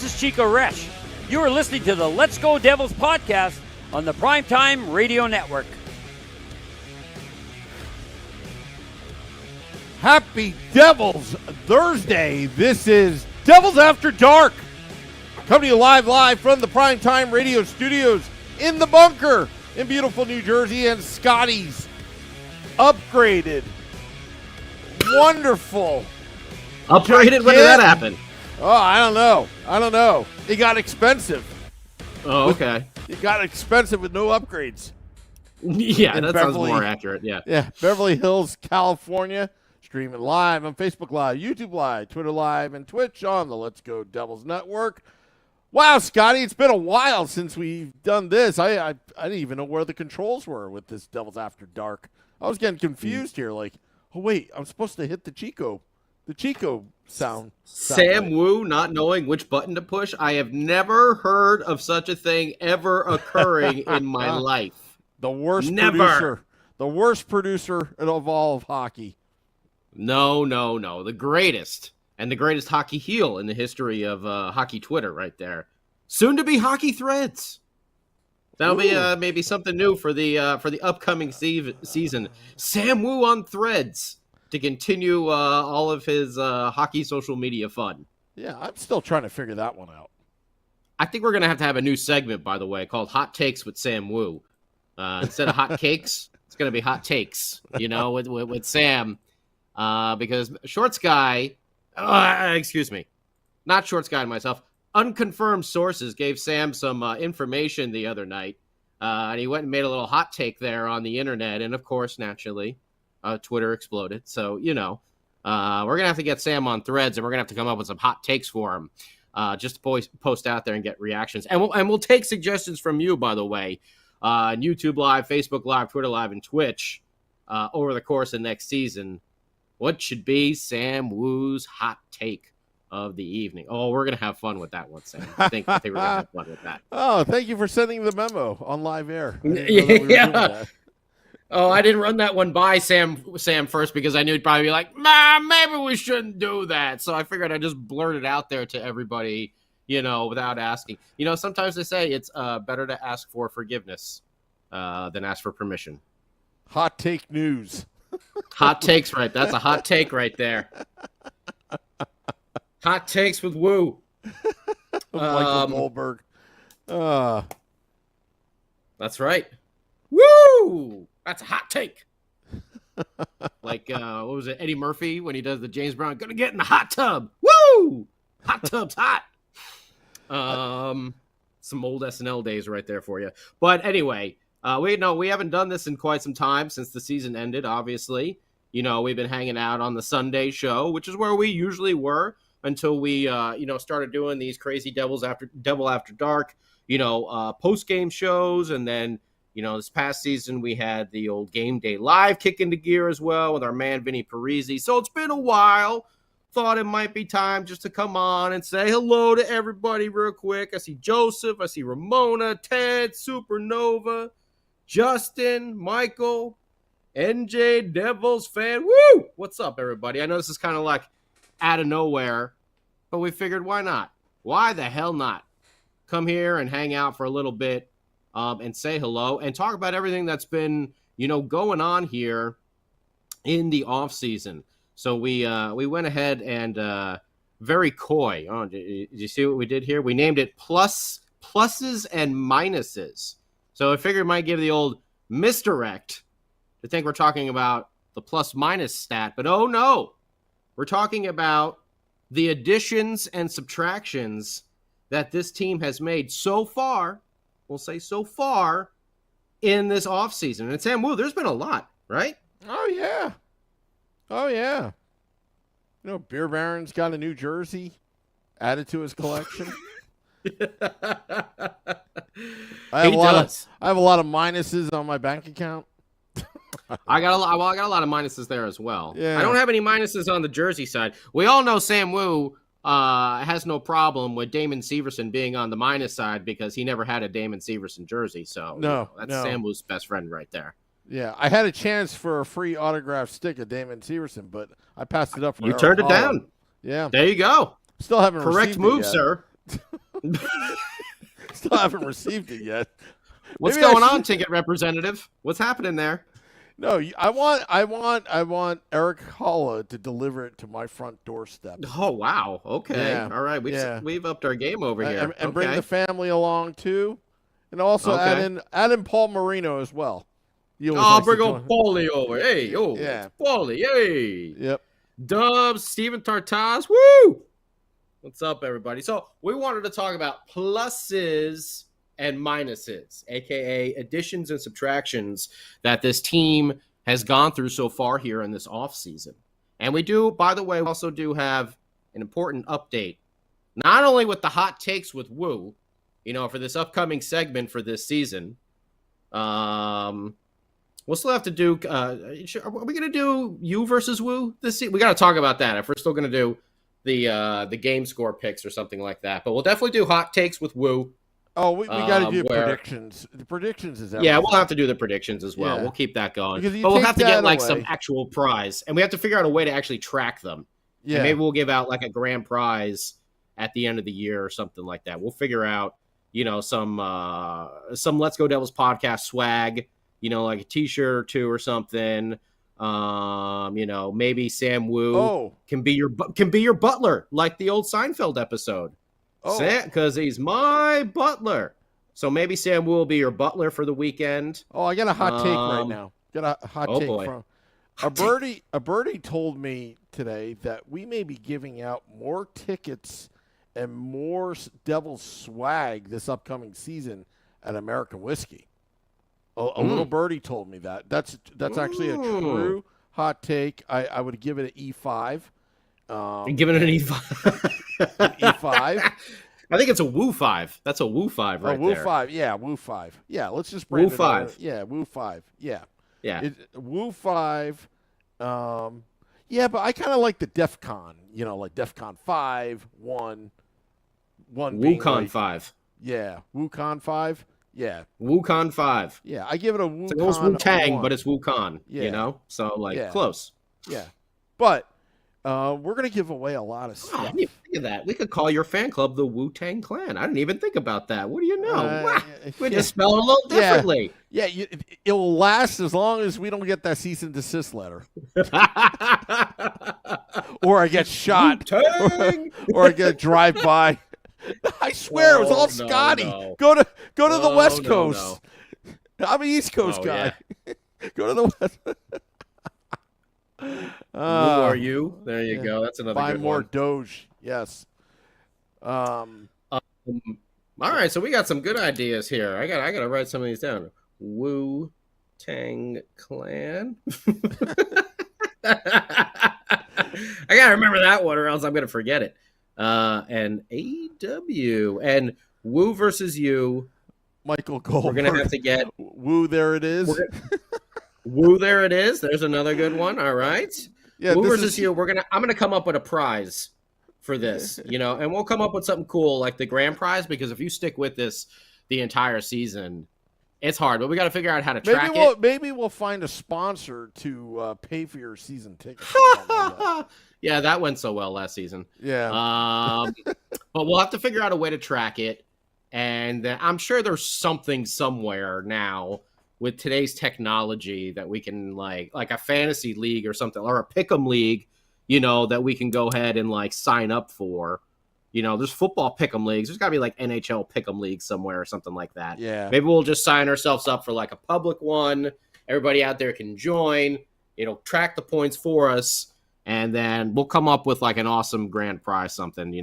this is Chico Resch. You are listening to the Let's Go Devils podcast on the Primetime Radio Network. Happy Devils Thursday. This is Devils After Dark. Coming to you live from the Primetime Radio studios in the bunker in beautiful New Jersey, and Scotty's upgraded, wonderful. Upgraded? When did that happen? Oh, I don't know. It got expensive. Oh, okay. It got expensive with no upgrades. Yeah, that sounds more accurate, yeah. Yeah, Beverly Hills, California. Streaming live on Facebook Live, YouTube Live, Twitter Live, and Twitch on the Let's Go Devils Network. Wow, Scotty, it's been a while since we've done this. I didn't even know where the controls were with this Devils After Dark. I was getting confused here. Like, oh, wait, I'm supposed to hit the Chico sound. Sam right. Wu not knowing which button to push. I have never heard of such a thing ever occurring in my life. The worst producer of all of hockey. No. The greatest. And the greatest hockey heel in the history of hockey Twitter right there. Soon to be hockey threads. That'll be maybe something new for the upcoming season. Sam Wu on threads to continue all of his hockey social media fun. Yeah, I'm still trying to figure that one out. I think we're going to have a new segment, by the way, called Hot Takes with Sam Wu. Instead of hot cakes, it's going to be hot takes, with Sam. Because Shorts Guy, not Shorts Guy and myself, unconfirmed sources gave Sam some information the other night, and he went and made a little hot take there on the internet, and of course, naturally, Twitter exploded. So, we're going to have to get Sam on threads, and we're going to have to come up with some hot takes for him, just to post out there and get reactions. And we'll take suggestions from you, by the way, on YouTube Live, Facebook Live, Twitter Live, and Twitch over the course of next season. What should be Sam Wu's hot take of the evening? Oh, we're going to have fun with that one, Sam. I think we're going to have fun with that. Oh, thank you for sending the memo on live air. Yeah. Oh, I didn't run that one by Sam first because I knew he'd probably be like, maybe we shouldn't do that. So I figured I'd just blurt it out there to everybody, without asking. Sometimes they say it's better to ask for forgiveness than ask for permission. Hot take news. Hot takes, right? That's a hot take right there. Hot takes with Wu. Michael Goldberg. That's right. Woo! That's a hot take. Like, what was it? Eddie Murphy when he does the James Brown, gonna get in the hot tub. Woo! Hot tub's hot. Some old SNL days right there for you. But anyway, we haven't done this in quite some time since the season ended, obviously. We've been hanging out on the Sunday show, which is where we usually were until we, started doing these crazy Devil After Dark, post-game shows. And then, this past season we had the old Game Day Live kick into gear as well with our man Vinny Parisi. So it's been a while. Thought it might be time just to come on and say hello to everybody real quick. I see Joseph, I see Ramona, Ted, Supernova, Justin, Michael, NJ, Devils fan. Woo! What's up, everybody? I know this is kind of like out of nowhere, but we figured why not? Why the hell not? Come here and hang out for a little bit and say hello and talk about everything that's been, going on here in the offseason. So we went ahead and very coy. Oh, did you see what we did here? We named it pluses and minuses. So I figured it might give the old misdirect to think we're talking about the plus-minus stat. But oh no, we're talking about the additions and subtractions that this team has made so far, we'll say so far, in this offseason. And Sam Wu, there's been a lot, right? Oh, yeah. Beer Baron's got a new jersey added to his collection. I have a lot of minuses on my bank account. I got a lot of minuses there as well. Yeah. I don't have any minuses on the jersey side. We all know Sam Wu has no problem with Damon Severson being on the minus side because he never had a Damon Severson jersey. So that's Sam Wu's best friend right there. Yeah, I had a chance for a free autographed stick of Damon Severson, but I passed it up. You turned it down. Yeah. There you go. Still haven't correct received move, it yet. sir. Still haven't received it yet. What's Maybe going on, ticket representative? What's happening there? No, I want Eric Holla to deliver it to my front doorstep. Oh wow. Okay. Yeah. All right. We've upped our game over here. And bring the family along too, and also add in Paul Marino as well. Oh, bring on Paulie over. Hey, yeah, Paulie. Hey. Yep. Dubs, Steven Tartaz. Woo! What's up, everybody? So we wanted to talk about pluses and minuses, aka additions and subtractions that this team has gone through so far here in this offseason. And we do, by the way, we also do have an important update, not only with the hot takes with Woo, for this upcoming segment for this season. We'll still have to do, are we going to do you versus Woo this season? We got to talk about that if we're still going to do the game score picks or something like that. But we'll definitely do hot takes with Woo. Oh, we got to do predictions. The predictions is everything. Yeah, we'll have to do the predictions as well. Yeah. We'll keep that going. But we'll have to get some actual prize. And we have to figure out a way to actually track them. Yeah. And maybe we'll give out a grand prize at the end of the year or something like that. We'll figure out, some Let's Go Devils podcast swag, like a t-shirt or two or something. Maybe Sam Woo can be your butler, like the old Seinfeld episode. Because he's my butler. So maybe Sam will be your butler for the weekend. Oh, I got a hot take right now. Got a hot take from a birdie told me today that we may be giving out more tickets and more Devils swag this upcoming season at American Whiskey. A little birdie told me that. That's actually a true hot take. I would give it an E5. Give it an E5. An E5. I think it's a Woo 5. That's a Woo 5 right there. Woo 5. Yeah, Woo 5. Yeah, let's just bring Woo 5. Yeah, Woo 5. Yeah. Yeah. Woo 5. Yeah, but I kind of like the DEF CON, like DEF CON 5, 1. WooCon 5. Yeah, WooCon 5. Yeah. WooCon 5. Yeah, I give it a WooCon. It's almost Wu-Tang, but it's WooCon, So, close. Yeah. But we're going to give away a lot of stuff. I didn't even think of that. We could call your fan club the Wu-Tang Clan. I didn't even think about that. What do you know? We just spell it a little differently. Yeah, it will last as long as we don't get that cease and desist letter. Or I get shot. Or I get drive-by. I swear it was all Scotty. No. Go to the West Coast. No. I'm an East Coast guy. Yeah. Go to the West. Who are you? There you go. That's another buy good more one. Doge. Yes. All right, so we got some good ideas here. I got to write some of these down. Wu-Tang Clan. I got to remember that one or else I'm going to forget it. And AW and Woo versus you. Michael Goldberg. We're going to have to get Woo, there it is. Woo, there it is. There's another good one. All right. Yeah, Woo versus you. I'm gonna come up with a prize for this, and we'll come up with something cool like the grand prize, because if you stick with this the entire season, it's hard. But we got to figure out how to track it. Maybe we'll find a sponsor to pay for your season ticket. Yeah, that went so well last season. Yeah. But we'll have to figure out a way to track it, and I'm sure there's something somewhere now with today's technology that we can like a fantasy league or something, or a pick'em league, that we can go ahead and sign up for. There's football pick'em leagues. There's gotta be NHL pick'em leagues somewhere or something like that. Yeah. Maybe we'll just sign ourselves up for a public one. Everybody out there can join. It'll track the points for us, and then we'll come up with an awesome grand prize, something,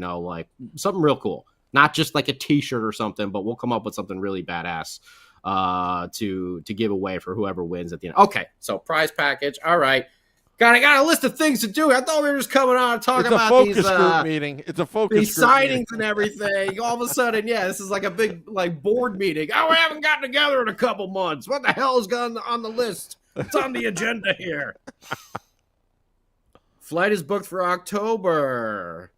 something real cool. Not just a t-shirt or something, but we'll come up with something really badass to give away for whoever wins at the end. Okay, so prize package. All right. I got a list of things to do. I thought we were just coming on and talking about these group meeting. It's a focus these group signings meeting. And everything. All of a sudden, this is a big board meeting. Oh, we haven't gotten together in a couple months. What the hell is on the list? It's on the agenda here. Flight is booked for October.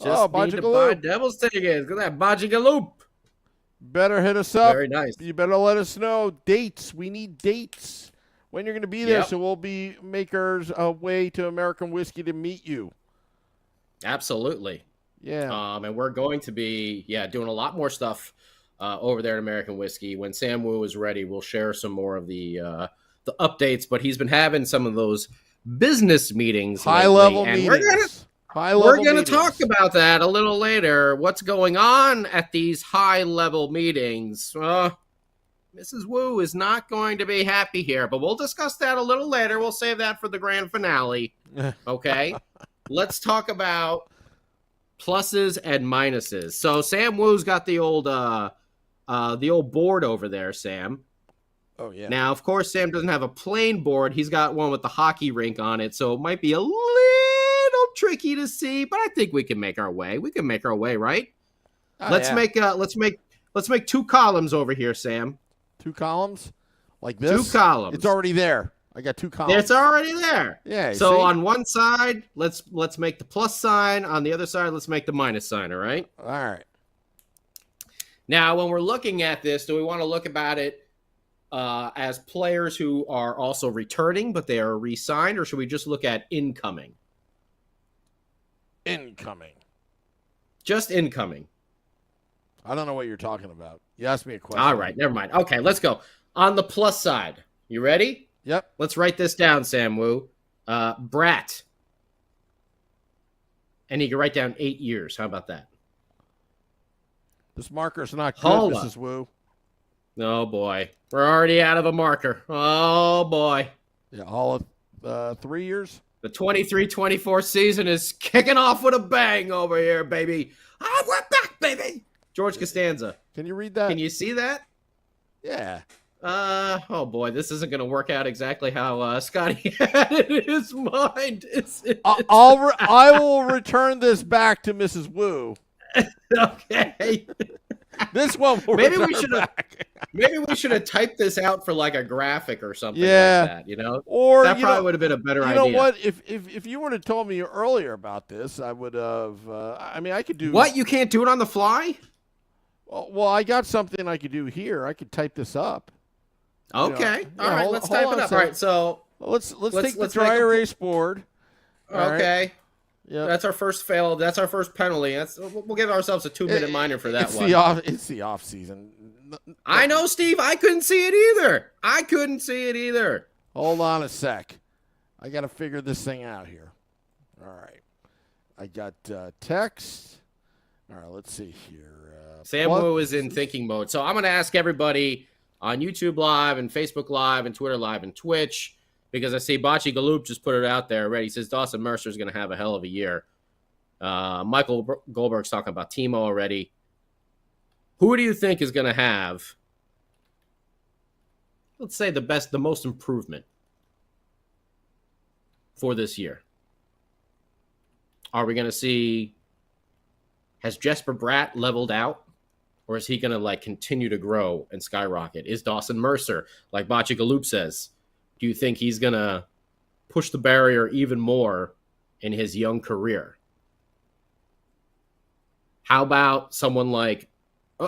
Just need to buy Devils tickets. Look at that Bajigaloop. Better hit us up. Very nice. You better let us know dates. We need dates when you're going to be there, so we'll be makers a way to American Whiskey to meet you. Absolutely. Yeah. And we're going to be, doing a lot more stuff over there at American Whiskey. When Sam Wu is ready, we'll share some more of the updates. But he's been having some of those business meetings, High-level and meetings. we're gonna talk about that a little later. What's going on at these high-level meetings? Mrs. Wu is not going to be happy here, but we'll discuss that a little later. We'll save that for the grand finale. Okay, let's talk about pluses and minuses. So Sam Wu's got the old board over there, Sam. Oh, yeah. Now, of course, Sam doesn't have a plain board. He's got one with the hockey rink on it, so it might be a little tricky to see, but I think we can make our way. We can make our way, right? Let's make 2 columns over here, Sam. 2 columns? Like this? 2 columns. It's already there. I got 2 columns. It's already there. Yeah. So see? on one side, let's make the plus sign. On the other side, let's make the minus sign, all right? All right. Now, when we're looking at this, do we want to look about it as players who are also returning, but they are re-signed, or should we just look at incoming? Incoming. Just incoming. I don't know what you're talking about. You asked me a question. All right, never mind. Okay, let's go. On the plus side, you ready? Yep. Let's write this down, Sam Wu. Brat. And you can write down 8 years. How about that? This marker's not good, Hold Mrs. Wu. Oh, boy. We're already out of a marker. Oh, boy. Yeah, all of 3 years? The 23-24 season is kicking off with a bang over here, baby. Oh, we're back, baby. George Costanza. Can you read that? Can you see that? Yeah. Oh boy, this isn't going to work out exactly how Scotty had it in his mind. I will return this back to Mrs. Wu. Okay. This one will maybe we should have typed this out for like a graphic or something like that, you know? Or that probably would have been a better idea. You know what? If you would have told me earlier about this, I would have I could do What? You can't do it on the fly? Well, I got something I could do here. I could type this up. Okay. All right, let's type it up. All right, so let's take the dry erase board. Okay. Right. Yeah. That's our first fail. That's our first penalty. We'll give ourselves a 2-minute minor for that one. It's the off season. I know, Steve. I couldn't see it either. Hold on a sec. I got to figure this thing out here. All right. I got text. All right, let's see here. Sam Wu is in thinking mode. So I'm going to ask everybody on YouTube Live and Facebook Live and Twitter Live and Twitch, because I see Bocce Galoop just put it out there already. He says Dawson Mercer is going to have a hell of a year. Michael Goldberg's talking about Timo already. Who do you think is going to have, let's say, the most improvement for this year? Are we going to see, has Jesper Bratt leveled out? Or is he going to continue to grow and skyrocket? Is Dawson Mercer, like Bocce Galoop says, do you think he's going to push the barrier even more in his young career? How about someone like,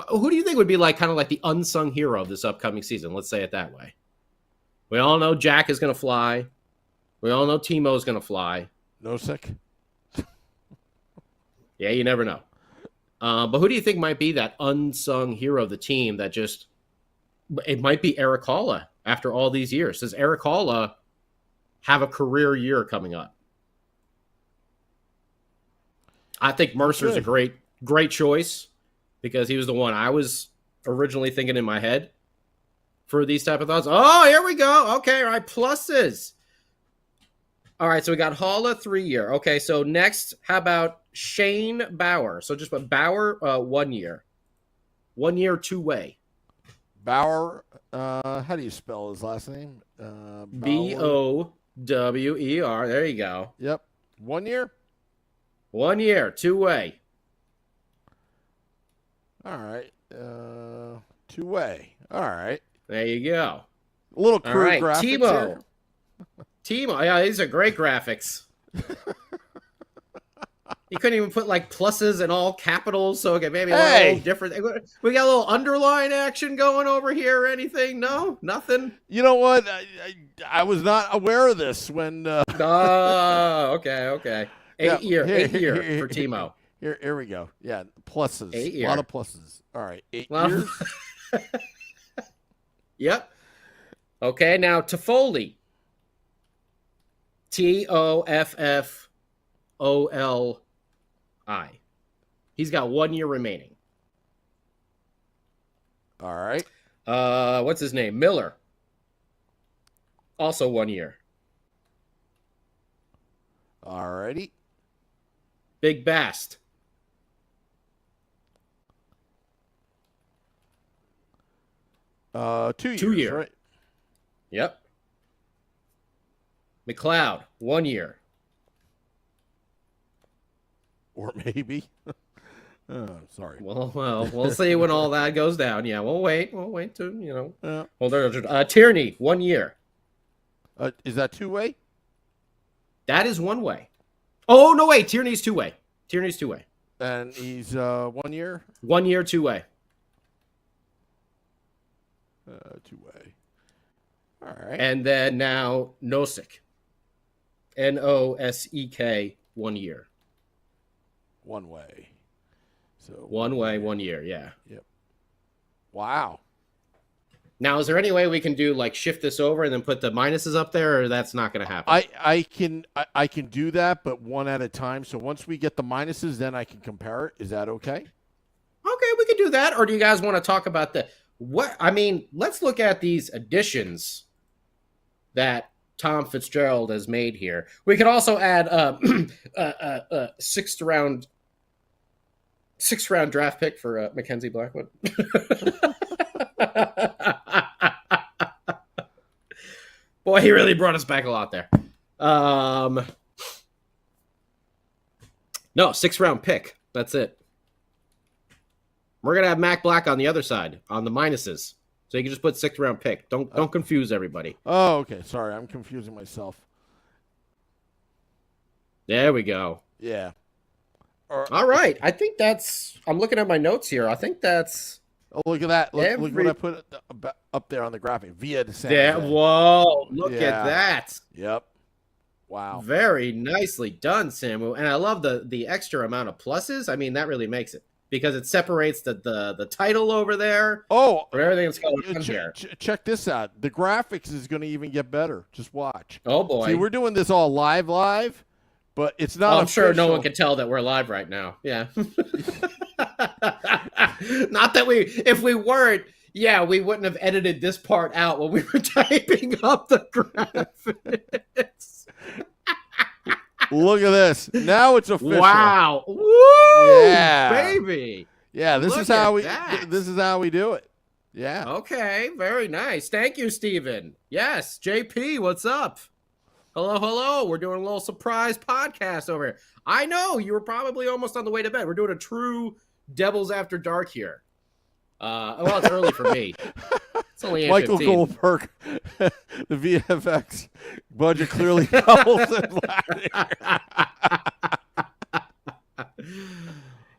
who do you think would be kind of like the unsung hero of this upcoming season? Let's say it that way. We all know Jack is going to fly. We all know Timo is going to fly. No sick. Yeah, you never know. But who do you think might be that unsung hero of the team that just, it might be Eric Halla after all these years. Does Eric Halla have a career year coming up? I think Mercer's a great choice because he was the one I was originally thinking in my head for these type of thoughts. Oh, here we go. Okay, all right, pluses. All right, so we got Halla 3-year. Okay, so next, how about Shane Bauer? So just put Bauer 1 year. 1 year, 2-way. Bauer, how do you spell his last name? Bower. There you go. Yep. 1 year? 1 year, 2-way. All right. 2-way. All right. There you go. A little crude graphics Timo. here. Timo, yeah, these are great graphics. You couldn't even put pluses and all capitals, so okay, maybe a little different. We got a little underline action going over here or anything? No? Nothing? You know what? I was not aware of this when... Oh, okay. 8 year for Timo. Here we go. Yeah, pluses. 8 A year. lot of pluses. All right, 8 Well- years. Yep. Okay, now Toffoli. Toffoli. He's got 1 year remaining. All right. What's his name? Miller. Also 1 year. All righty. Big Bast. 2 years. 2 year. Right. Yep. McLeod, 1 year. Or maybe. Sorry. Well, we'll see when all that goes down. Yeah, we'll wait. We'll wait to, Yeah. Hold on. Tierney, 1 year. Is that two-way? That is one way. Oh, no, wait. Tierney's two-way. And he's 1 year? 1 year, two-way. Two-way. All right. And then now Nosek. Nosek, 1 year. One way. So One way, 1 year, yeah. Yep. Wow. Now, is there any way we can do like shift this over and then put the minuses up there, or that's not going to happen? I can do that, but one at a time. So once we get the minuses, then I can compare it. Is that okay? Okay, we can do that. Or do you guys want to talk about let's look at these additions that Tom Fitzgerald has made here. We could also add sixth round draft pick for Mackenzie Blackwood. Boy, he really brought us back a lot there. No, 6th round pick. That's it. We're gonna have Mac Black on the other side, on the minuses. So you can just put 6th round pick. Don't confuse everybody. Oh, okay. Sorry, I'm confusing myself. There we go. Yeah. All right. I think that's. I'm looking at my notes here. I think that's. Oh, look at that. Look what I put up there on the graphic. Via de San Yeah. Jose. Whoa! Look Yeah. at that. Yep. Wow. Very nicely done, Samu. And I love the extra amount of pluses. I mean, that really makes it because it separates the title over there. Oh, From everything that's going on here. Check this out. The graphics is going to even get better. Just watch. Oh boy. See, we're doing this all live, but it's not. I'm sure no official. one can tell that we're live right now. Yeah. Not that if we weren't, yeah, we wouldn't have edited this part out when we were typing up the graphics. Look at this. Now it's official. Wow. Woo! Yeah. Baby. Yeah, this Look is how at this is how we do it. Yeah. Okay, very nice. Thank you, Steven. Yes, JP, what's up? Hello. We're doing a little surprise podcast over here. I know you were probably almost on the way to bed. We're doing a true Devils After Dark here. Well, it's early for me. It's only 8:15. Michael Goldberg, the VFX budget clearly doubles in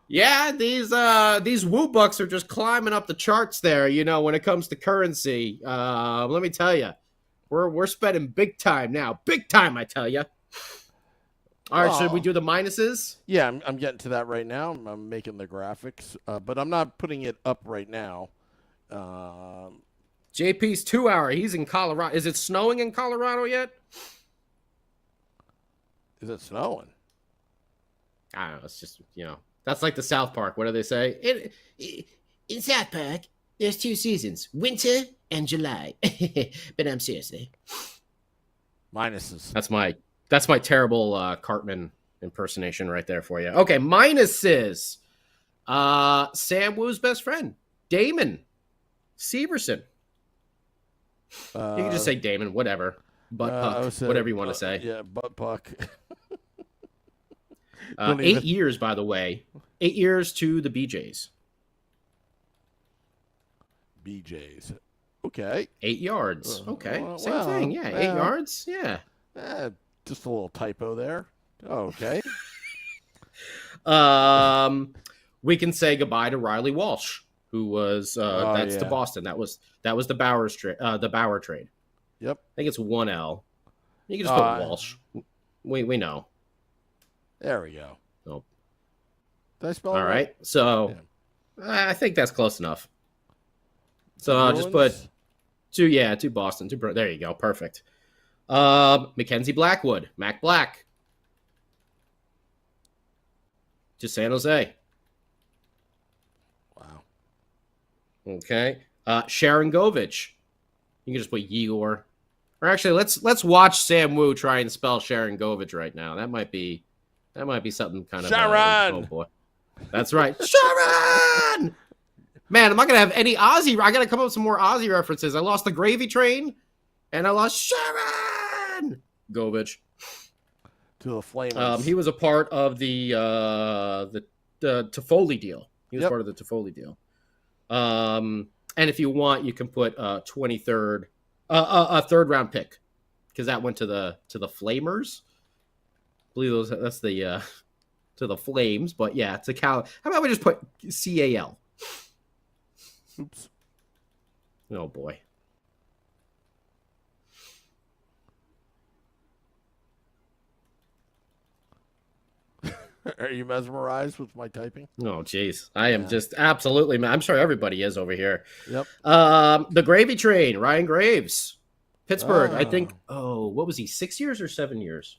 Yeah, these Woo Bucks are just climbing up the charts there. When it comes to currency, let me tell you, we're spending big time now. Big time, I tell you. All right, should we do the minuses? Yeah, I'm getting to that right now. I'm making the graphics, but I'm not putting it up right now. JP's 2 hour. He's in Colorado. Is it snowing in Colorado yet? Is it snowing? I don't know. It's just, that's like the South Park. What do they say? In South Park, there's 2 seasons, winter and July. But seriously. Minuses. That's my terrible Cartman impersonation right there for you. Okay, minuses. Sam Woo's best friend, Damon Severson. You can just say Damon, whatever. Butt puck, whatever you want to say. Yeah, butt puck. 8 years, by the way. 8 years to the BJs. BJs. Okay. 8 yards. Okay. Well, Same thing. Yeah. 8 yards. Yeah. Just a little typo there. Okay. We can say goodbye to Riley Walsh, who was to Boston. That was the Bauer trade. Yep. I think it's 1L. You can just put Walsh. We know. There we go. Nope. Did I spell it All right. So I think that's close enough. So I'll just put two Boston, there you go. Perfect. Mackenzie Blackwood, Mac Black. To San Jose. Wow. Okay. Sharon Govich. You can just put Yegor. Or actually, let's watch Sam Wu try and spell Sharon Govich right now. That might be something kind of Sharon. Oh boy. That's right. Sharon! Man, I'm not gonna have any Aussie. I gotta come up with some more Aussie references. I lost the Gravy Train, and I lost Sharon Govich. To the Flamers. He was a part of the Toffoli deal. He was part of the Toffoli deal. And if you want, you can put a 23rd, a third round pick, because that went to the Flamers. I believe that's the to the Flames, but yeah, it's a Cal. How about we just put CAL? Oops. Oh boy. Are you mesmerized with my typing? Oh, jeez. I am just absolutely. I'm sure everybody is over here. Yep. The Gravy Train, Ryan Graves, Pittsburgh. I think. Oh, what was he? 6 years or 7 years?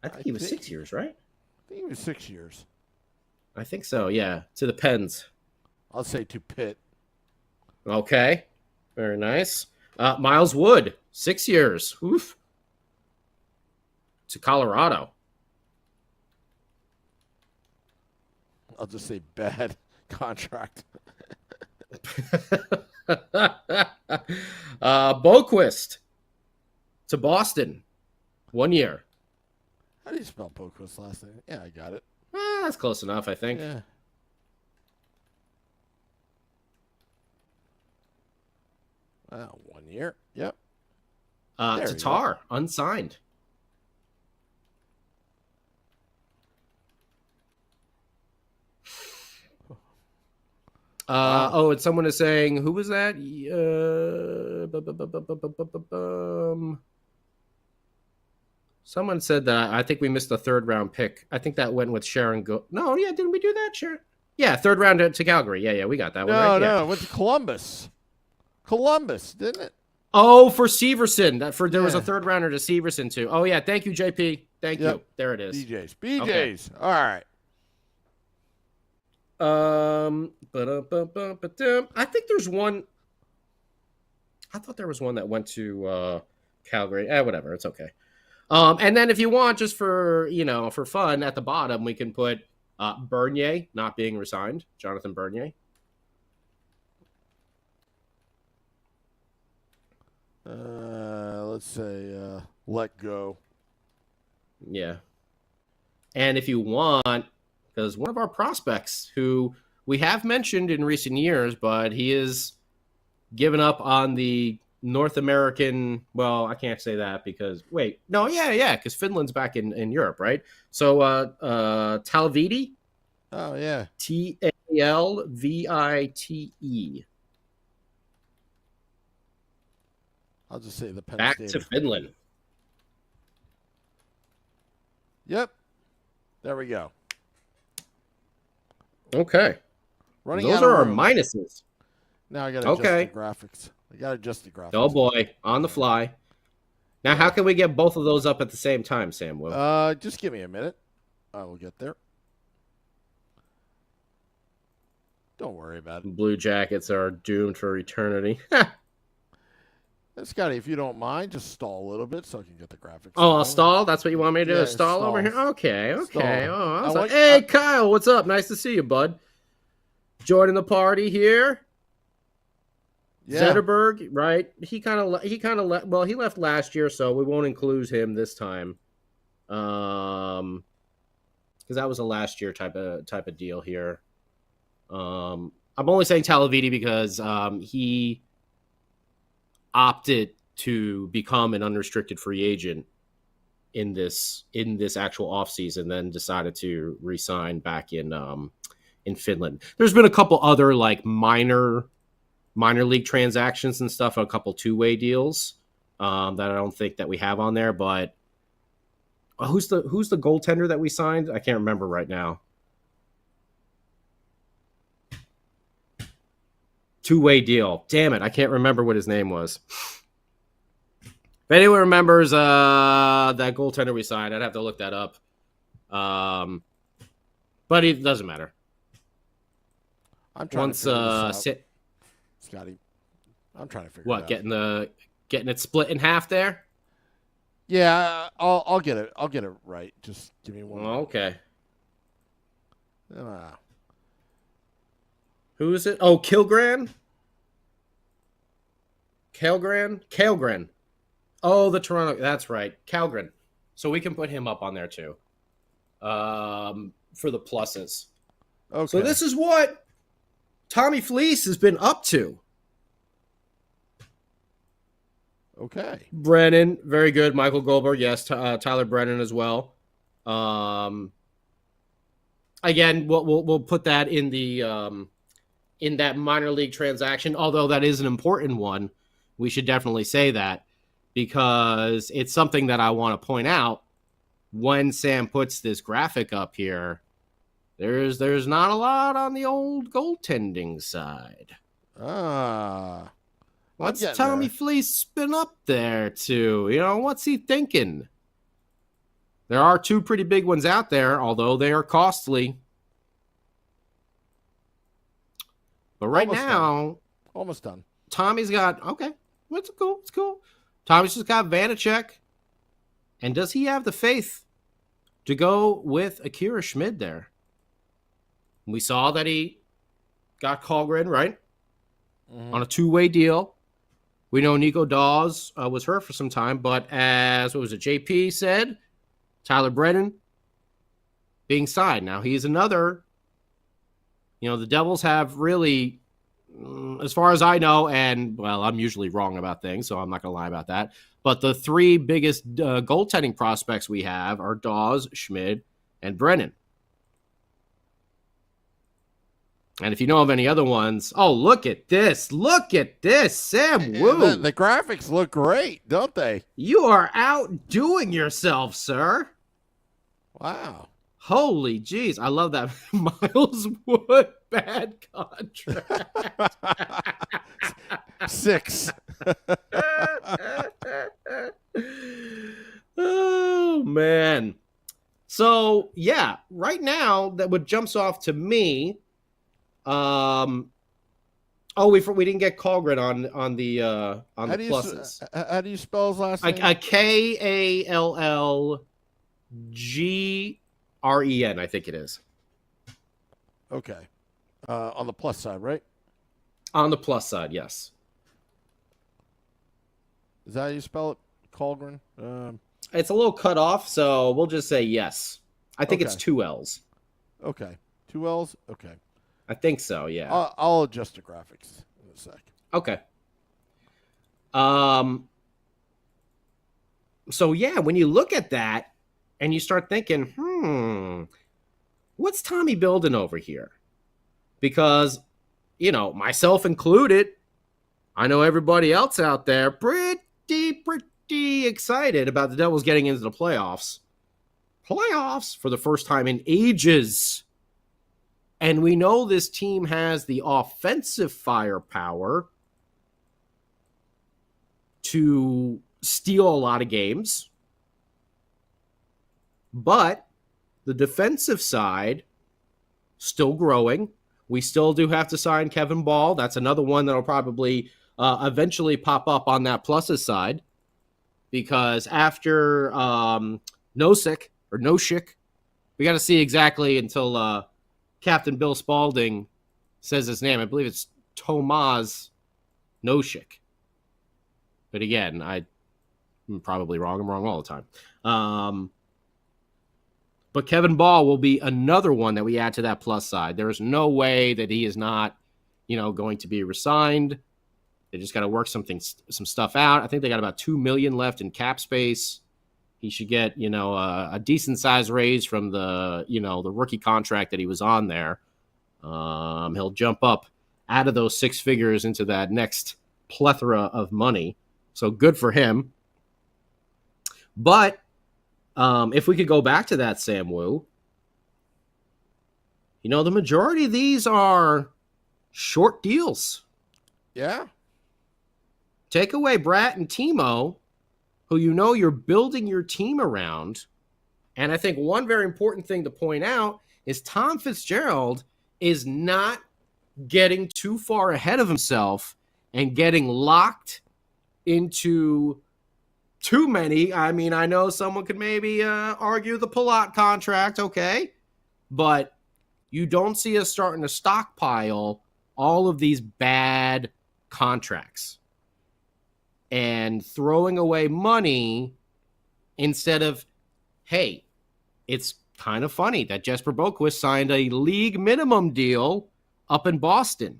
I think he was 6 years, right? I think he was 6 years. I think so. Yeah, to the Pens. I'll say to Pitt. Okay, very nice. Miles Wood, 6 years. Oof. To Colorado. I'll just say bad contract. Boquist to Boston, 1 year. How do you spell Boquist's last name? Yeah, I got it. That's close enough, I think. Yeah. Wow, 1 year. Yep. Tatar, unsigned. Oh, and someone is saying, who was that? Someone said that I think we missed a third round pick. I think that went with Sharon. No, yeah, didn't we do that, Sharon? Yeah, third round to Calgary. Yeah, we got that one. Right? No, it went to Columbus. Columbus, didn't it? Oh, for Severson. There was a third rounder to Severson too. Oh yeah, thank you, JP. Thank you. There it is. BJ's. Okay. All right. I think there's one. I thought there was one that went to Calgary. Whatever, it's okay. And then if you want, just for for fun, at the bottom we can put Bernier not being resigned, Jonathan Bernier. Let's say let go. Yeah. And if you want, because one of our prospects who we have mentioned in recent years, but he is given up on the North American. Well, I can't say that because because Finland's back in Europe, right? So Talviti. Oh yeah. Talvite. I'll just say the Penn Back State. to Finland. Yep. There we go. Okay. Those are our minuses. Now I got to adjust the graphics. I got to adjust the graphics. Oh boy, on the fly. Now, how can we get both of those up at the same time, Sam? Will? Just give me a minute. I will get there. Don't worry about it. Blue Jackets are doomed for eternity. Scotty, if you don't mind, just stall a little bit so I can get the graphics. Oh, I'll stall? That's what you want me to do? Stall over here? Okay. Oh, hey, Kyle, what's up? Nice to see you, bud. Joining the party here. Yeah. Zetterberg, right? He left last year, so we won't include him this time. Because that was a last year type of deal here. I'm only saying Talavidi because he opted to become an unrestricted free agent in this actual offseason, then decided to re-sign back in Finland. There's been a couple other like minor league transactions and stuff, a couple two-way deals that I don't think that we have on there, but who's the goaltender that we signed? I can't remember right now. Two-way deal. Damn it, I can't remember what his name was. If anyone remembers that goaltender we signed, I'd have to look that up. But it doesn't matter. I'm trying to figure this out. Scotty, I'm trying to figure it out. Getting it split in half there? Yeah, I'll get it. I'll get it right. Just give me one. Okay. Who is it? Oh, Kilgren? Kalgren. Oh, the Toronto. That's right. Kalgren. So we can put him up on there too. For the pluses. Okay. So this is what Tommy Fleece has been up to. Okay. Brennan, very good. Michael Goldberg, yes. Tyler Brennan as well. Again, we'll put that in the in that minor league transaction. Although that is an important one, we should definitely say that because it's something that I want to point out. When Sam puts this graphic up here, there's not a lot on the old goaltending side. What's Tommy Fleece been up there to? What's he thinking? There are two pretty big ones out there, although they are costly. But almost done. Tommy's got, okay, it's cool. Tommy's just got Vanacek. And does he have the faith to go with Akira Schmid there? We saw that he got Kalgren, right? Mm-hmm. On a two-way deal. We know Nico Dawes was hurt for some time, but as JP said, Tyler Brennan being signed. Now he's another. The Devils have really, as far as I know, and well, I'm usually wrong about things, so I'm not going to lie about that. But the three biggest goaltending prospects we have are Dawes, Schmid, and Brennan. And if you know of any other ones, look at this, Sam Wu. The graphics look great, don't they? You are outdoing yourself, sir. Wow. Holy jeez, I love that. Miles Wood, bad contract. 6. Oh, man. So, yeah, right now, what jumps off to me, we didn't get Kalgren on the pluses. How do you spell his last name? Kallgren, I think it is. Okay. On the plus side, right? On the plus side, yes. Is that how you spell it? Kalgren? It's a little cut off, so we'll just say yes. I think it's 2 L's. Okay. 2 L's? Okay. I think so, yeah. I'll adjust the graphics in a sec. Okay. So, yeah, when you look at that and you start thinking, what's Tommy building over here? Because, myself included, I know everybody else out there pretty excited about the Devils getting into the playoffs. Playoffs for the first time in ages. And we know this team has the offensive firepower to steal a lot of games. But the defensive side, still growing. We still do have to sign Kevin Ball. That's another one that'll probably eventually pop up on that pluses side. Because after Nosek, we got to see exactly until Captain Bill Spaulding says his name. I believe it's Tomas Nosek. But again, I'm probably wrong. I'm wrong all the time. But Kevin Ball will be another one that we add to that plus side. There is no way that he is not, going to be resigned. They just got to work some stuff out. I think they got about $2 million left in cap space. He should get, a decent size raise from the rookie contract that he was on there. He'll jump up out of those 6 figures into that next plethora of money. So good for him. But If we could go back to that, Sam Wu, the majority of these are short deals. Yeah. Take away Brat and Timo, who you're building your team around. And I think one very important thing to point out is Tom Fitzgerald is not getting too far ahead of himself and getting locked into too many. I mean, I know someone could maybe argue the Palat contract, okay, but you don't see us starting to stockpile all of these bad contracts and throwing away money instead of, hey, it's kind of funny that Jesper Boquist signed a league minimum deal up in Boston,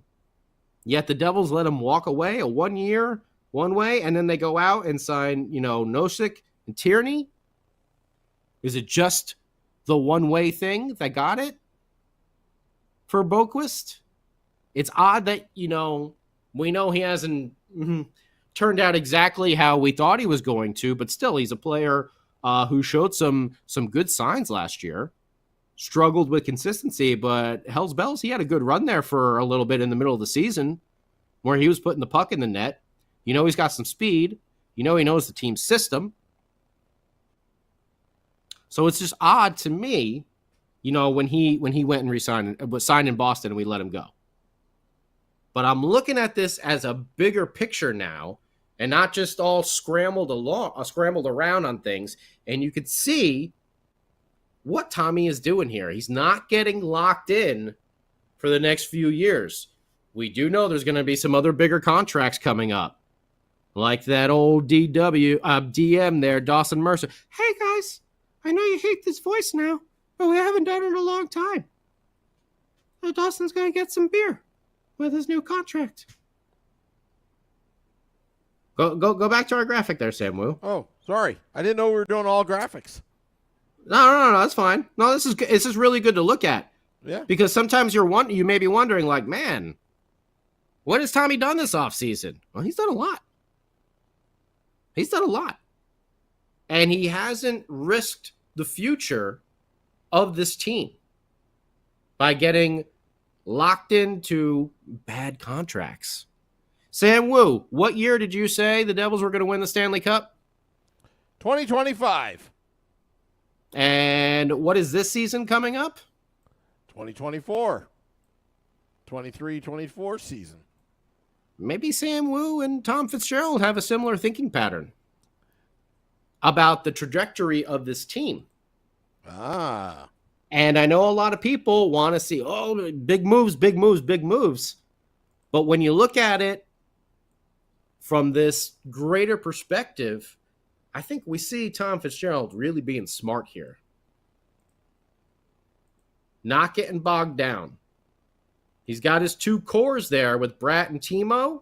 yet the Devils let him walk away a 1 year, one way, and then they go out and sign, Nosek and Tierney. Is it just the one-way thing that got it for Boquist? It's odd that, we know he hasn't turned out exactly how we thought he was going to, but still, he's a player who showed some good signs last year. Struggled with consistency, but Hell's Bells, he had a good run there for a little bit in the middle of the season where he was putting the puck in the net. He's got some speed. He knows the team's system. So it's just odd to me, when he went and signed in Boston and we let him go. But I'm looking at this as a bigger picture now and not just all scrambled around on things. And you could see what Tommy is doing here. He's not getting locked in for the next few years. We do know there's going to be some other bigger contracts coming up, like that old DM there, Dawson Mercer. Hey, guys, I know you hate this voice now, but we haven't done it in a long time. Dawson's going to get some beer with his new contract. Go back to our graphic there, Sam Wu. Oh, sorry. I didn't know we were doing all graphics. No, that's fine. No, this is really good to look at. Yeah. Because sometimes you may be wondering, like, man, what has Tommy done this offseason? Well, he's done a lot. And he hasn't risked the future of this team by getting locked into bad contracts. Sam Wu, what year did you say the Devils were going to win the Stanley Cup? 2025. And what is this season coming up? 2024. 23-24 season. Maybe Sam Wu and Tom Fitzgerald have a similar thinking pattern about the trajectory of this team. Ah. And I know a lot of people want to see, big moves. But when you look at it from this greater perspective, I think we see Tom Fitzgerald really being smart here. Not getting bogged down. He's got his two cores there with Brat and Timo.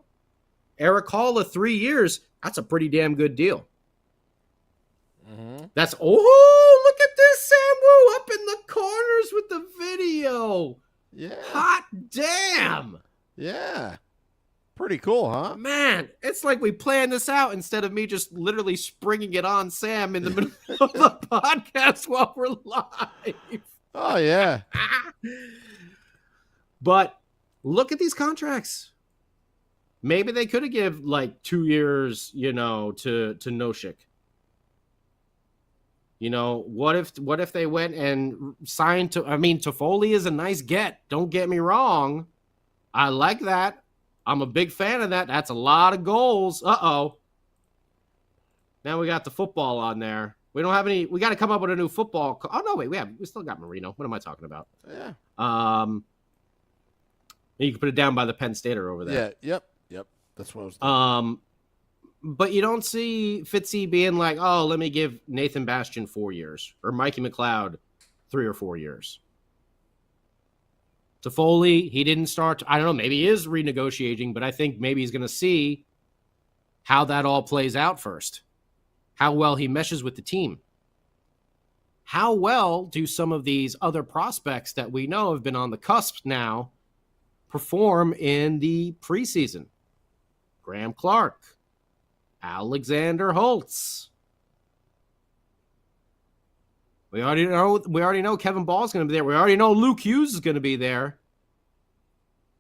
Eric Hall of 3 years. That's a pretty damn good deal. Mm-hmm. Look at this, Sam Wu, up in the corners with the video. Yeah. Hot damn. Yeah. Pretty cool, huh? Man, it's like we planned this out instead of me just literally springing it on Sam in the middle of the podcast while we're live. Oh, yeah. But look at these contracts. Maybe they could have given like 2 years, to Nosek. What if they went and signed Toffoli is a nice get. Don't get me wrong. I like that. I'm a big fan of that. That's a lot of goals. Uh-oh. Now we got the football on there. We don't have any. We got to come up with a new football. Oh, no, wait. We still got Marino. What am I talking about? Yeah. You can put it down by the Penn Stater over there. Yeah. Yep. That's what I was doing. But you don't see Fitzy being like, let me give Nathan Bastian 4 years or Mikey McLeod 3 or 4 years. Toffoli, he didn't start. I don't know. Maybe he is renegotiating, but I think maybe he's going to see how that all plays out first. How well he meshes with the team. How well do some of these other prospects that we know have been on the cusp now perform in the preseason? Graham Clark, Alexander Holtz. We already know Kevin Ball's going to be there. We already know Luke Hughes is going to be there.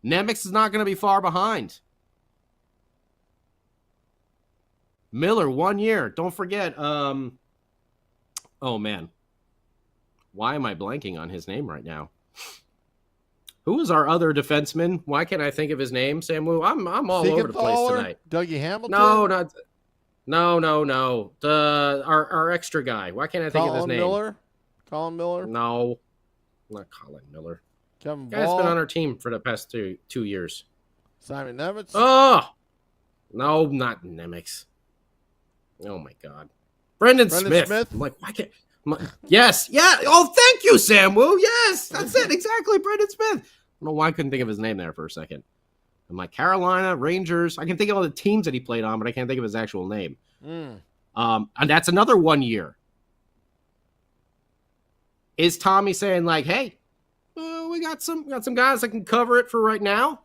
Nemec is not going to be far behind. Miller, 1 year. Don't forget. Oh, man. Why am I blanking on his name right now? Who is our other defenseman? Why can't I think of his name, Samu? I'm all over the place tonight. Dougie Hamilton? No. Our extra guy. Why can't I think of his name? Colin Miller? No. Not Colin Miller. Kevin Guy's Ball? been on our team for the past two years. Simon Nemec? Oh! No, not Nemec. Oh, my God. Brendan Smith. I'm like, why can't... Yes. Yeah. Oh, thank you, Samu. Yes. That's it. Exactly. Brendan Smith. I don't know why I couldn't think of his name there for a second. I'm like, Carolina, Rangers. I can think of all the teams that he played on, but I can't think of his actual name. And that's another 1 year. Is Tommy saying like, hey, we got some guys that can cover it for right now,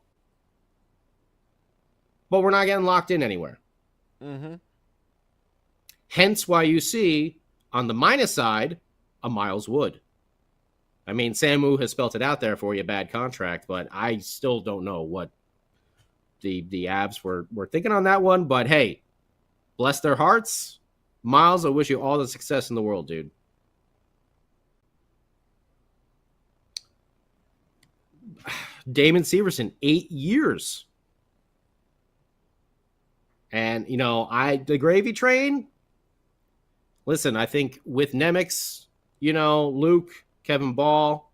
but we're not getting locked in anywhere. Mm-hmm. Hence why you see on the minus side a Miles Wood. I mean, Samu has spelt it out there for you, bad contract, but I still don't know what the Avs were thinking on that one. But hey, bless their hearts. Miles, I wish you all the success in the world, dude. Damon Severson, 8 years. And, the gravy train, listen, I think with Nemec, Luke, Kevin Ball,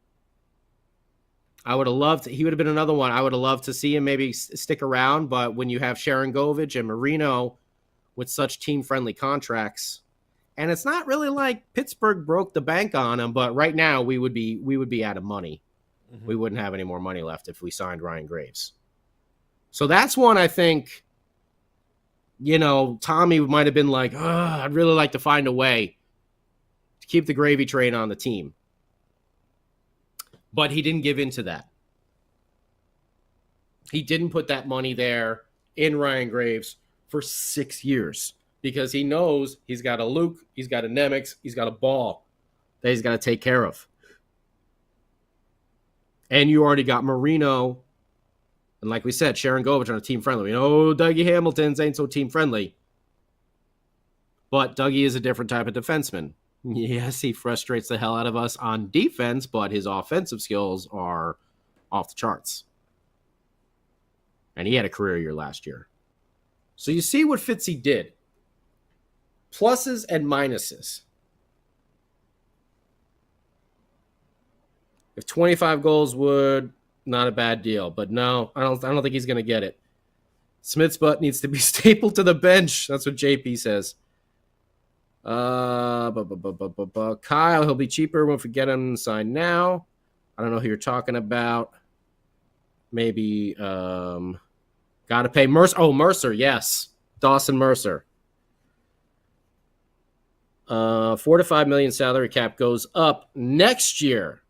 I would have loved he would have been another one. I would have loved to see him maybe stick around, but when you have Sharon Govich and Marino with such team-friendly contracts, and it's not really like Pittsburgh broke the bank on him, but right now we would be out of money. Mm-hmm. We wouldn't have any more money left if we signed Ryan Graves. So that's one I think, Tommy might have been like, I'd really like to find a way to keep the gravy train on the team. But he didn't give in to that. He didn't put that money there in Ryan Graves for 6 years because he knows he's got a Luke, he's got a Nemec, he's got a Ball that he's got to take care of. And you already got Marino. And like we said, Sharon Govich on a team friendly. Dougie Hamilton's ain't so team friendly. But Dougie is a different type of defenseman. Yes, he frustrates the hell out of us on defense, but his offensive skills are off the charts. And he had a career year last year. So you see what Fitzy did. Pluses and minuses. If 25 goals would, not a bad deal. But no, I don't think he's going to get it. Smith's butt needs to be stapled to the bench. That's what JP says. Kyle, he'll be cheaper if we get him signed now. I don't know who you're talking about. Maybe got to pay Mercer. Oh, Mercer, yes. Dawson Mercer. 4 to 5 million salary cap goes up next year.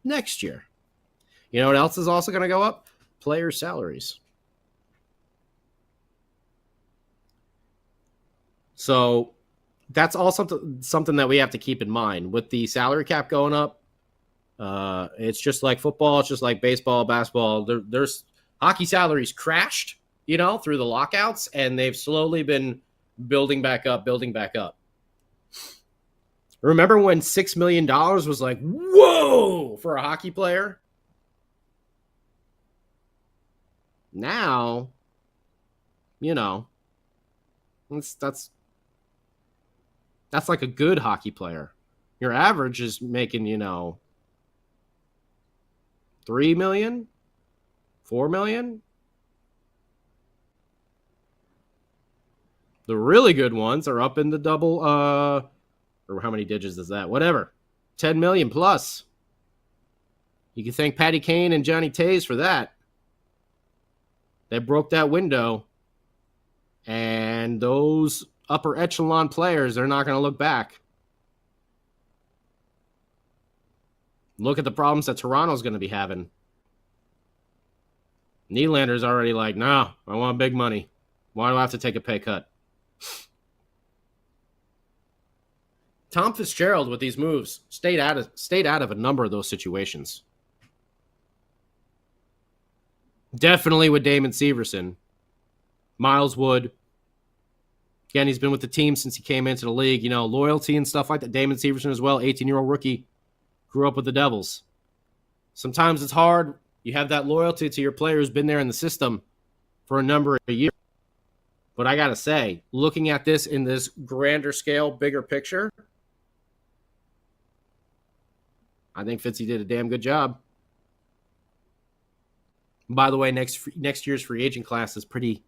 Next year. You know what else is also going to go up? Player salaries. So that's all something that we have to keep in mind. With the salary cap going up, it's just like football. It's just like baseball, basketball. There's hockey salaries crashed, through the lockouts, and they've slowly been building back up. Remember when $6 million was like, whoa, for a hockey player? Now, that's like a good hockey player. Your average is making, 3 million, 4 million. The really good ones are up in the double, or how many digits is that? Whatever. 10 million plus. You can thank Patty Kane and Johnny Tays for that. They broke that window. And those upper echelon players, they're not going to look back. Look at the problems that Toronto's going to be having. Nylander's already like, no, I want big money. Why do I have to take a pay cut? Tom Fitzgerald with these moves stayed out of a number of those situations. Definitely with Damon Severson. Miles Wood. Again, he's been with the team since he came into the league. Loyalty and stuff like that. Damon Severson as well, 18-year-old rookie. Grew up with the Devils. Sometimes it's hard. You have that loyalty to your player who's been there in the system for a number of years. But I got to say, looking at this in this grander scale, bigger picture, I think Fitzy did a damn good job. By the way, next year's free agent class is pretty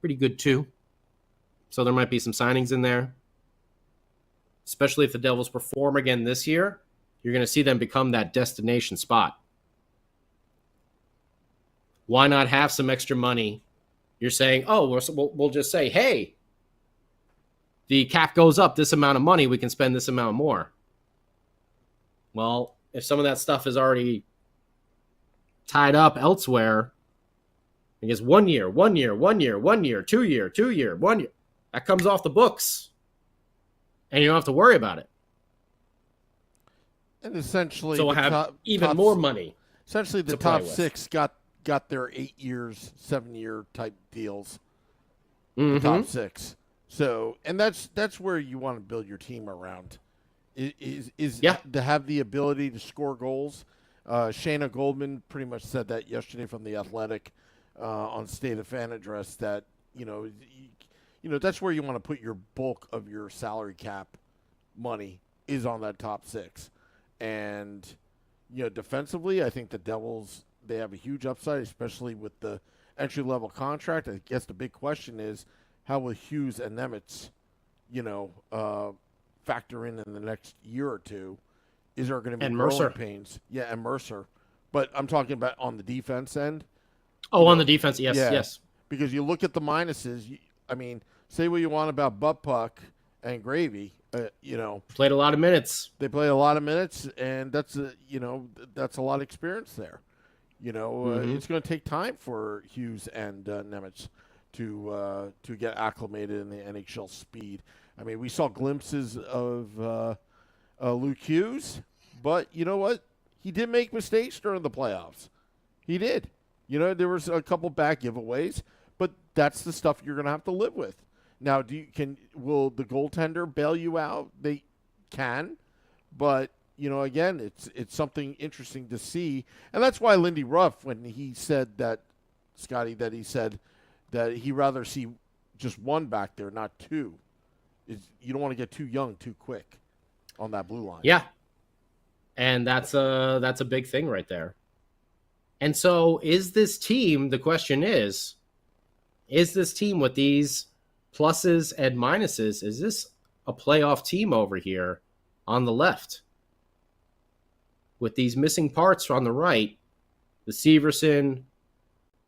good too. So there might be some signings in there. Especially if the Devils perform again this year, you're going to see them become that destination spot. Why not have some extra money? You're saying, we'll just say, hey, the cap goes up this amount of money, we can spend this amount more. Well, if some of that stuff is already tied up elsewhere, I guess 1 year, 1 year, 1 year, 1 year, 2 year, 2 year, 1 year, that comes off the books. And you don't have to worry about it. And essentially, so we'll have even more money. Essentially, the top six got their 8 years, 7-year type deals. Mm-hmm. The top six. So, and that's where you want to build your team around. Is to have the ability to score goals. Shayna Goldman pretty much said that yesterday from The Athletic on State of Fan Address that that's where you want to put your bulk of your salary cap money is on that top six. And defensively, I think the Devils, they have a huge upside, especially with the entry-level contract. I guess the big question is, how will Hughes and Nemitz, factor in the next year or two? Is there going to be growing pains? Yeah, and Mercer. But I'm talking about on the defense end. On the defense, yes. Because you look at the minuses. Say what you want about Butt Puck and Gravy. Played a lot of minutes. They play a lot of minutes, and that's a lot of experience there. It's going to take time for Hughes and Nemitz to get acclimated in the NHL speed. We saw glimpses of Luke Hughes, but you know what? He did make mistakes during the playoffs. He did. There was a couple bad giveaways, but that's the stuff you're going to have to live with. Now, will the goaltender bail you out? They can, but again, it's something interesting to see, and that's why Lindy Ruff, when he said that, Scotty, that he said that he'd rather see just one back there, not two. You don't want to get too young too quick on that blue line. Yeah, and that's a big thing right there. And so, is this team? The question is this team with these pluses and minuses? Is this a playoff team over here on the left with these missing parts on the right? The Severson,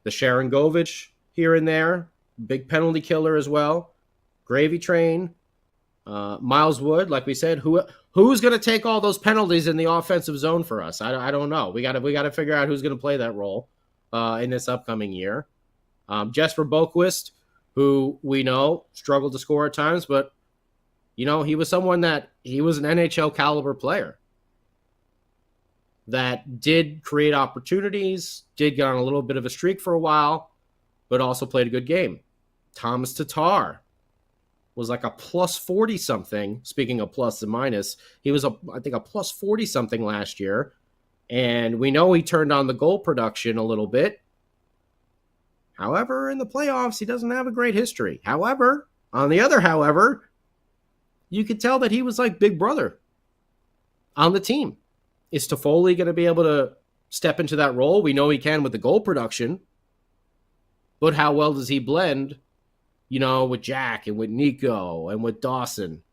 the Sharon Govich here and there, big penalty killer as well. Gravy Train, Miles Wood, like we said, who's going to take all those penalties in the offensive zone for us? I don't know. We got to figure out who's going to play that role in this upcoming year. Jesper Boquist, who we know struggled to score at times, but he was someone that he was an NHL caliber player that did create opportunities, did get on a little bit of a streak for a while, but also played a good game. Thomas Tatar was like a plus 40 something. Speaking of plus and minus, he was I think a plus 40 something last year. And we know he turned on the goal production a little bit. However, in the playoffs, he doesn't have a great history. However, you could tell that he was like big brother on the team. Is Toffoli going to be able to step into that role? We know he can with the goal production. But how well does he blend, with Jack and with Nico and with Dawson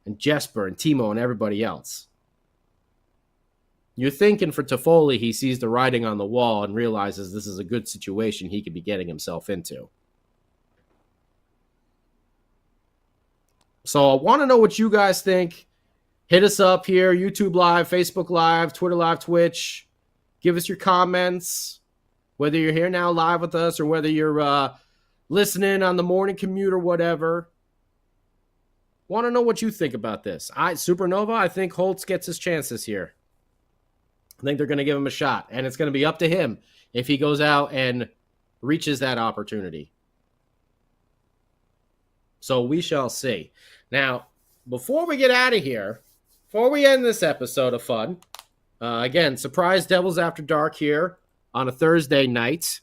and Jesper and Timo and everybody else? You're thinking for Toffoli, he sees the writing on the wall and realizes this is a good situation he could be getting himself into. So I want to know what you guys think. Hit us up here, YouTube Live, Facebook Live, Twitter Live, Twitch. Give us your comments, whether you're here now live with us or whether you're listening on the morning commute or whatever. Want to know what you think about this. Supernova, I think Holtz gets his chance this year. I think they're going to give him a shot, and it's going to be up to him if he goes out and reaches that opportunity. So we shall see. Now, before we get out of here, before we end this episode of fun, again, surprise Devils After Dark here on a Thursday night.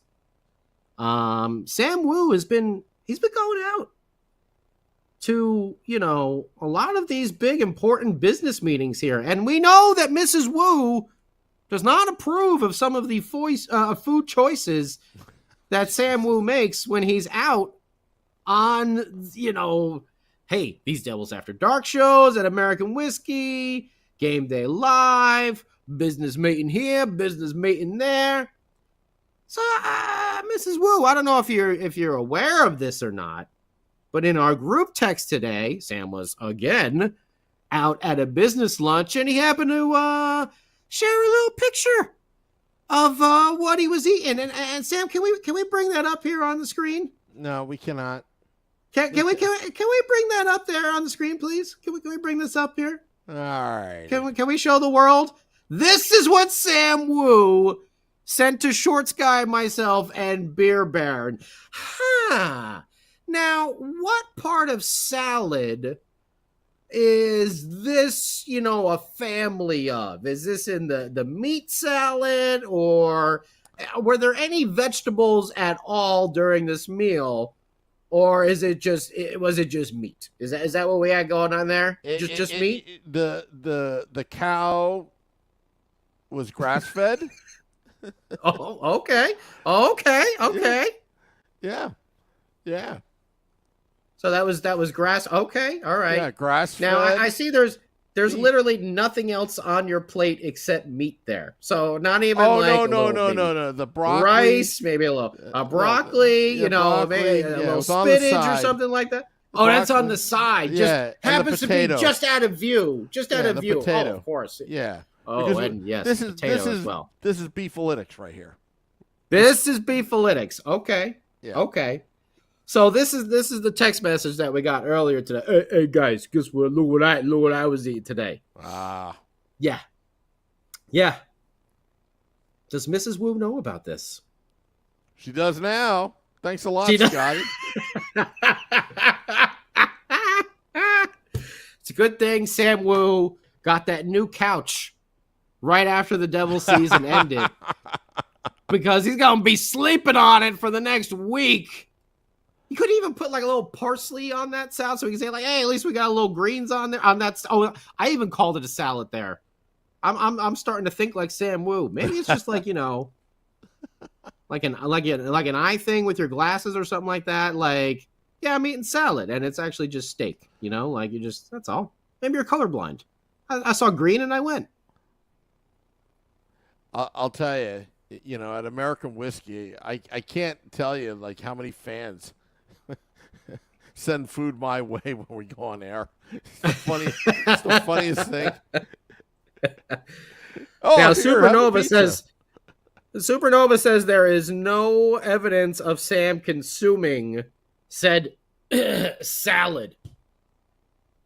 Sam Wu he's been going out to, a lot of these big important business meetings here. And we know that Mrs. Wu does not approve of some of the food choices that Sam Wu makes when he's out on, hey, these Devils After Dark shows at American Whiskey, Game Day Live, business meeting here, business meeting there. So, Mrs. Wu, I don't know if you're aware of this or not, but in our group text today, Sam was again out at a business lunch, and he happened to share a little picture of what he was eating. And Sam, can we bring that up here on the screen? No, we cannot. Can we bring that up there on the screen, please? Can we bring this up here? All right. Can we show the world? This is what Sam Wu sent to Shorts Guy, myself, and Beer Baron. Now, what part of salad is this, a family of? Is this in the meat salad, or were there any vegetables at all during this meal? Or was it just meat? Is that what we had going on there? Just meat? The cow was grass fed. Oh, okay. Yeah. So that was grass. Okay, all right. Yeah, grass fed. Now I see there's literally nothing else on your plate except meat there. So not even no. The broccoli, rice, maybe a little broccoli, broccoli, maybe a little spinach or something like that. Oh, that's on the side. Just happens to be just out of view. Potato. Oh, of course. Yeah. Oh, because and yes, potato as well. This is beefalytics right here. This is beefalytics. Okay. Yeah. Okay. So this is the text message that we got earlier today. Hey guys, guess what? Look what I was eating today. Yeah. Does Mrs. Wu know about this? She does now. Thanks a lot, Scotty. It's a good thing Sam Wu got that new couch right after the Devils season ended, because he's gonna be sleeping on it for the next week. You could even put like a little parsley on that salad, so we can say like, "Hey, at least we got a little greens on there." On that, I even called it a salad there. I'm starting to think like Sam Wu. Maybe it's just like like an eye thing with your glasses or something like that. Like, yeah, I'm eating salad, and it's actually just steak. Like that's all. Maybe you're colorblind. I saw green and I went. I'll tell you, at American Whiskey, I can't tell you like how many fans send food my way when we go on air. It's the funniest thing. Oh, now Supernova says there is no evidence of Sam consuming said salad.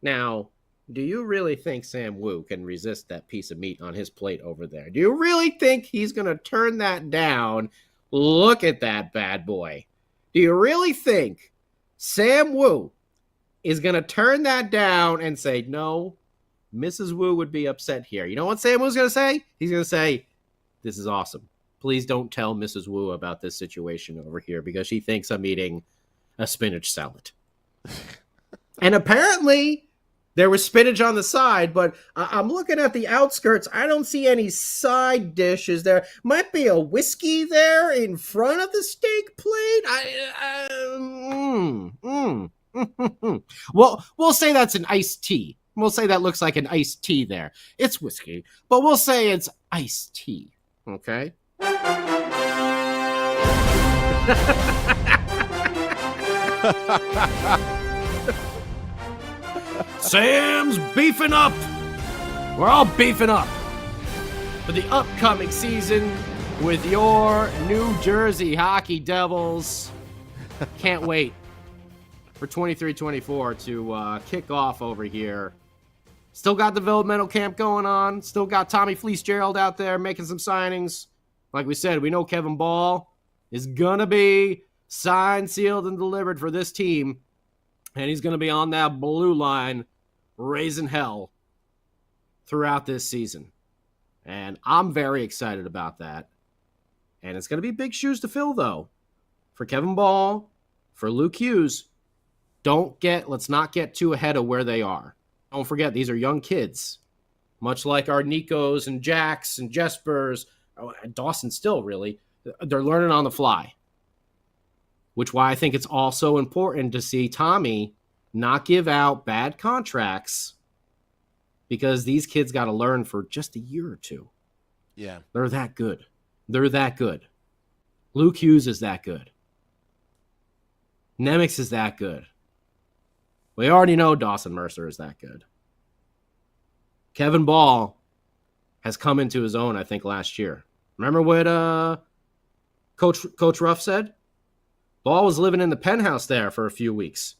Now, do you really think Sam Wu can resist that piece of meat on his plate over there? Do you really think he's going to turn that down? Look at that bad boy. Do you really think Sam Wu is going to turn that down and say, no, Mrs. Wu would be upset here? You know what Sam Wu's going to say? He's going to say, this is awesome. Please don't tell Mrs. Wu about this situation over here because she thinks I'm eating a spinach salad. And apparently there was spinach on the side, but I'm looking at the outskirts. I don't see any side dishes there. Might be a whiskey there in front of the steak plate. Well, we'll say that's an iced tea. We'll say that looks like an iced tea there. It's whiskey, but we'll say it's iced tea. Okay? Sam's beefing up. We're all beefing up for the upcoming season with your New Jersey Hockey Devils. Can't wait. for 23-24 to kick off over here. Still got developmental camp going on. Still got Tommy Fleece-Gerald out there making some signings. Like we said, we know Kevin Ball is going to be signed, sealed, and delivered for this team. And he's going to be on that blue line raising hell throughout this season. And I'm very excited about that. And it's going to be big shoes to fill, though. For Kevin Ball, for Luke Hughes, let's not get too ahead of where they are. Don't forget, these are young kids. Much like our Nikos and Jacks and Jespers, and Dawson still, really. They're learning on the fly. Which why I think it's also important to see Tommy not give out bad contracts, because these kids got to learn for just a year or two. Yeah. They're that good. They're that good. Luke Hughes is that good. Nemec is that good. We already know Dawson Mercer is that good. Kevin Ball has come into his own, I think, last year. Remember what Coach Ruff said? Ball was living in the penthouse there for a few weeks,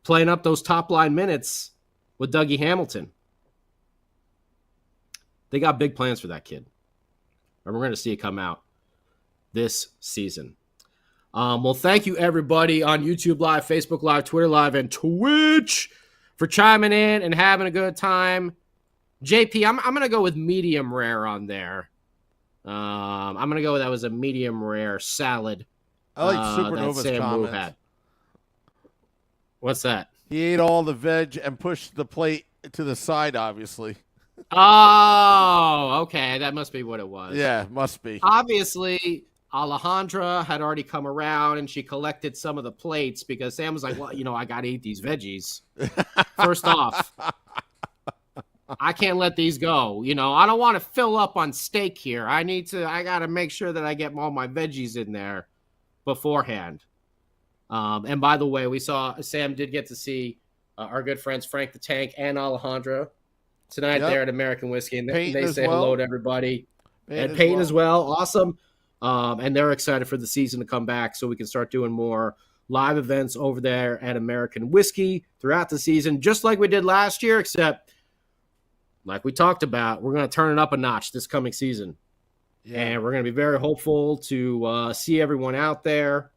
playing up those top-line minutes with Dougie Hamilton. They got big plans for that kid. And we're going to see it come out this season. Well, thank you, everybody, on YouTube Live, Facebook Live, Twitter Live, and Twitch for chiming in and having a good time. JP, I'm going to go with medium rare on there. I'm going to go with that was a medium rare salad. I like Supernova's that Sam Wu comment. had. What's that? He ate all the veg and pushed the plate to the side, obviously. Oh, okay. That must be what it was. Yeah, must be. Obviously, Alejandra had already come around and she collected some of the plates because Sam was like, well, I got to eat these veggies. First off, I can't let these go. I don't want to fill up on steak here. I got to make sure that I get all my veggies in there beforehand. And by the way, Sam did get to see our good friends Frank the Tank and Alejandra tonight there at American Whiskey. And they say hello to everybody. And Peyton as well. Awesome. And they're excited for the season to come back so we can start doing more live events over there at American Whiskey throughout the season, just like we did last year, except like we talked about, we're going to turn it up a notch this coming season. Yeah. And we're going to be very hopeful to see everyone out there.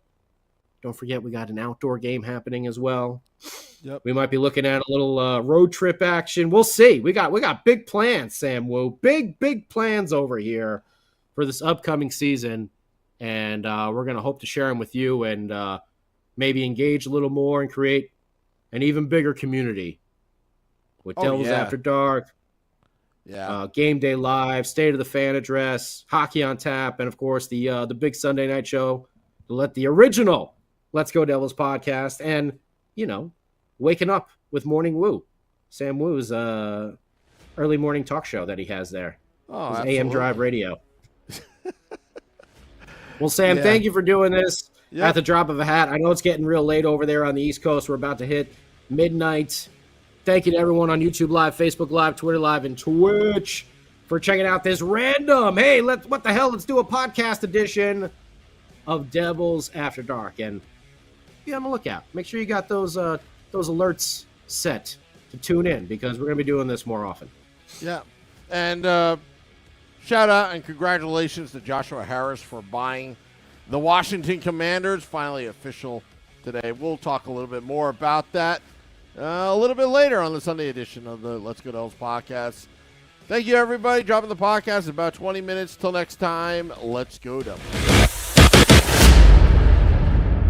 Don't forget, we got an outdoor game happening as well. Yep. We might be looking at a little road trip action. We'll see. We got big plans, Sam Wu. Big plans over here for this upcoming season. And we're going to hope to share them with you and maybe engage a little more and create an even bigger community with Devils After Dark, Game Day Live, State of the Fan Address, Hockey on Tap, and, of course, the big Sunday night show to let the original Let's Go Devils podcast and, waking up with Morning Woo, Sam Woo's early morning talk show that he has there. Oh, AM Drive Radio. Well, Sam, thank you for doing this at the drop of a hat. I know it's getting real late over there on the East Coast. We're about to hit midnight. Thank you to everyone on YouTube Live, Facebook Live, Twitter Live, and Twitch for checking out this random, let's do a podcast edition of Devils After Dark. And be on the lookout. Make sure you got those alerts set to tune in because we're going to be doing this more often. Yeah. And shout out and congratulations to Joshua Harris for buying the Washington Commanders. Finally official today. We'll talk a little bit more about that a little bit later on the Sunday edition of the Let's Go Devils podcast. Thank you, everybody. Dropping the podcast in about 20 minutes. Till next time, let's go Devils.